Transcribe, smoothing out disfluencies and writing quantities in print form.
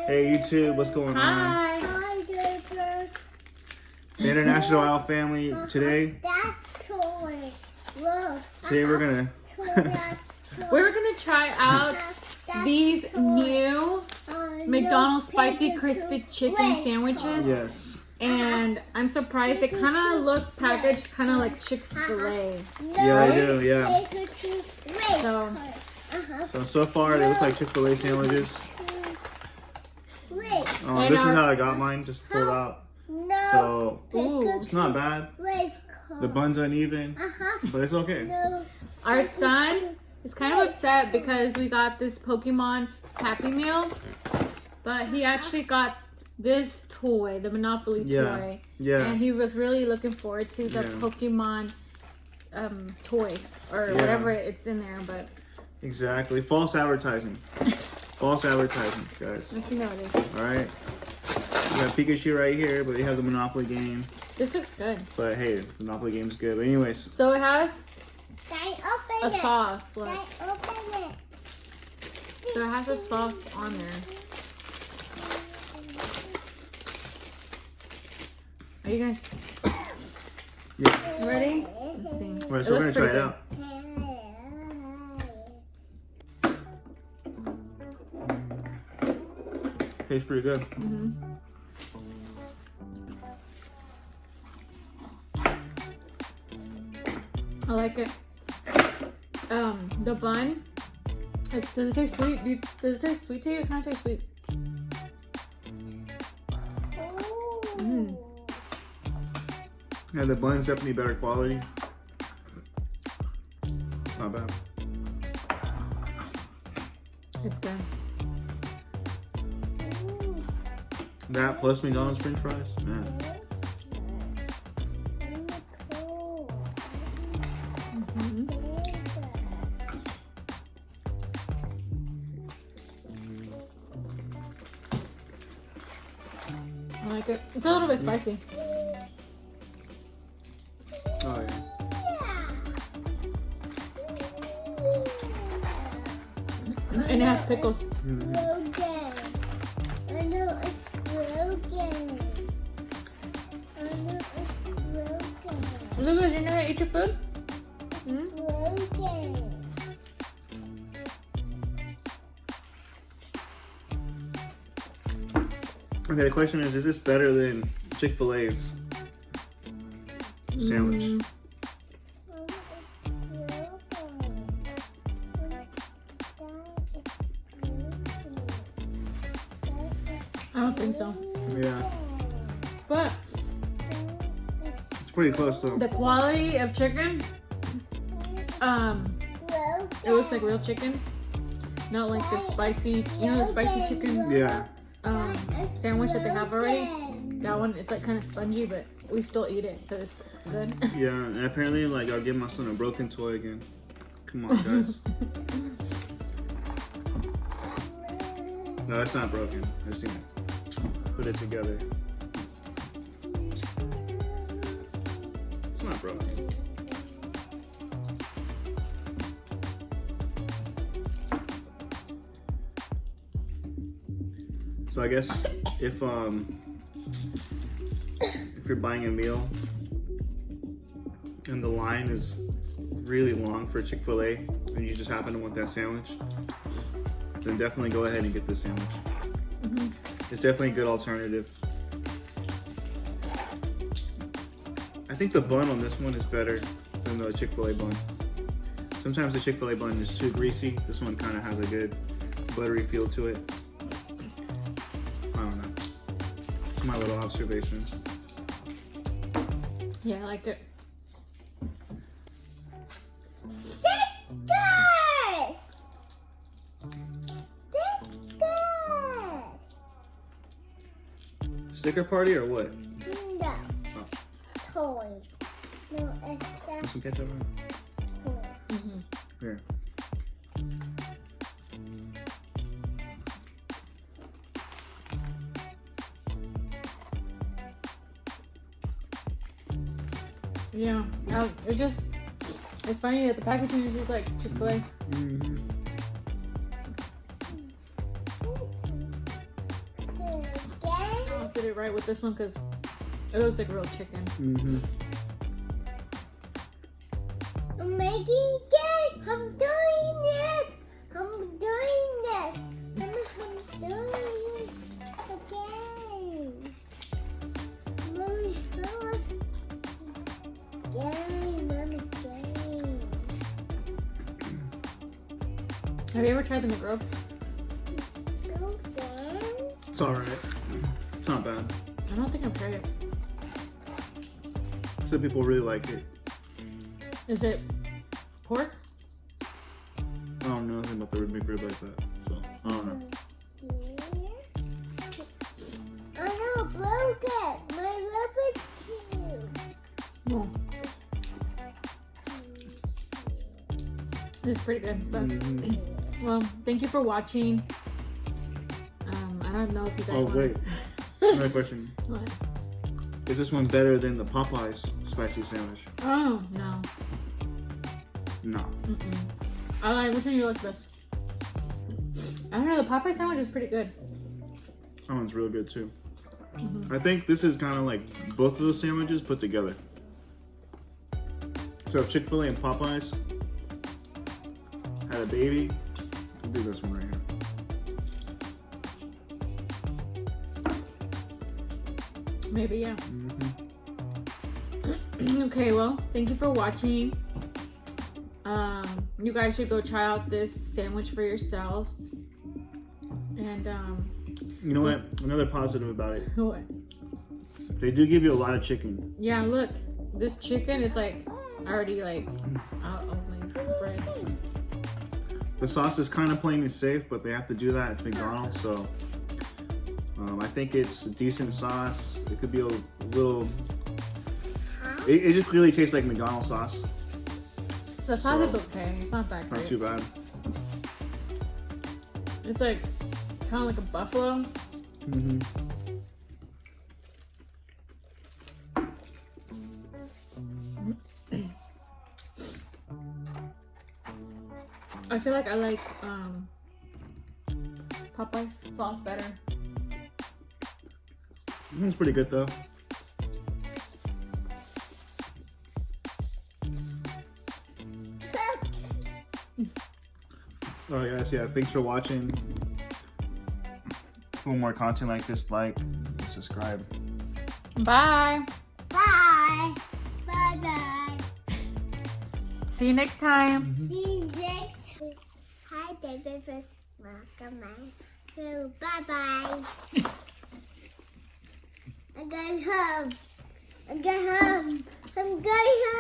Hey YouTube, what's going on? Hi, The International Owl family. Today we're gonna try out these new McDonald's spicy crispy chicken sandwiches. Yes. And I'm surprised they kind of look packaged kind of like Chick-fil-A. Yeah, they do. Yeah. So far they look like Chick-fil-A sandwiches. This is how I got mine. Just pulled out. So it's not bad. The bun's uneven, but it's okay. Our son is kind of upset because we got this Pokemon Happy Meal, but he actually got this toy, the Monopoly toy. Yeah. And he was really looking forward to the Pokemon toy or whatever it's in there, but exactly. False advertising. False advertising, guys. let's see how it is. Alright. We got Pikachu right here, but we have the Monopoly game. This looks good. But hey, the Monopoly game's good. But anyways. So it has a sauce. Look. So it has a sauce on there. Are you guys ready? Let's see. Right, so we're gonna try it out. Tastes pretty good. I like it. The bun. Does it taste sweet? Does it taste sweet to you? It kind of tastes sweet. Yeah, the bun's definitely better quality. Not bad. It's good. That plus McDonald's French fries, man. I like it. It's a little bit spicy. Oh yeah. And it has pickles. Lucas, you're not gonna eat your food? Okay, the question is this better than Chick-fil-A's sandwich? I don't think so. Yeah. But It's pretty close though. the quality of chicken, it looks like real chicken. Not like the spicy, the spicy chicken sandwich that they have already. That one, it's like kind of spongy, but we still eat it because it's good. Yeah, and apparently like I'll give my son a broken toy again. Come on, guys. No, it's not broken. I just need to put it together. It's not broken. So I guess if you're buying a meal and the line is really long for Chick-fil-A and you just happen to want that sandwich, then definitely go ahead and get this sandwich. It's definitely a good alternative. I think the bun on this one is better than the Chick-fil-A bun. Sometimes the Chick-fil-A bun is too greasy. This one kind of has a good buttery feel to it. I don't know. It's my little observation. Yeah, I like it. Sticker party or what? No. Toys. No, it's Want just some ketchup on? toys. Here. Yeah, it's funny that the packaging is just like Chick-fil-A. it right with this one because it looks like real chicken. Mm-hmm. I'm making it. I'm doing it. I'm doing it. I'm doing it again. Mommy, Mommy, Have you ever tried the McRib? It's alright. It's not bad. I don't think I've tried it. Some people really like it. Is it pork? I don't know anything about the McRib like that, so I don't know. Oh no, broke it. My rib is cute. No. This is pretty good, but well, thank you for watching. I don't know if you guys Oh want wait, another question. What? Is this one better than the Popeyes spicy sandwich? Oh no. No. I like, which one you like best? I don't know, the Popeye sandwich is pretty good. That one's real good too. I think this is kind of like both of those sandwiches put together. So if Chick-fil-A and Popeyes had a baby, I'll do this one right here. Maybe, yeah. Okay, well, thank you for watching. You guys should go try out this sandwich for yourselves. And You know what? Another positive about it. what? They do give you a lot of chicken. Yeah, look, this chicken is like already like out of my bread. The sauce is kind of playing it safe, but they have to do that. It's McDonald's, so I think it's a decent sauce. It could be a little. It just clearly tastes like McDonald's sauce. The sauce is okay. It's not that great. Not too bad. It's like kind of like a buffalo. I feel like I like Popeye's sauce better. It's pretty good though. Alright guys, yeah, thanks for watching. For more content like this, like, and subscribe. Bye. Bye. Bye bye. See you next time. See you next. Hi, baby. Welcome to bye bye. I'm going home. I'm going home. I'm going home.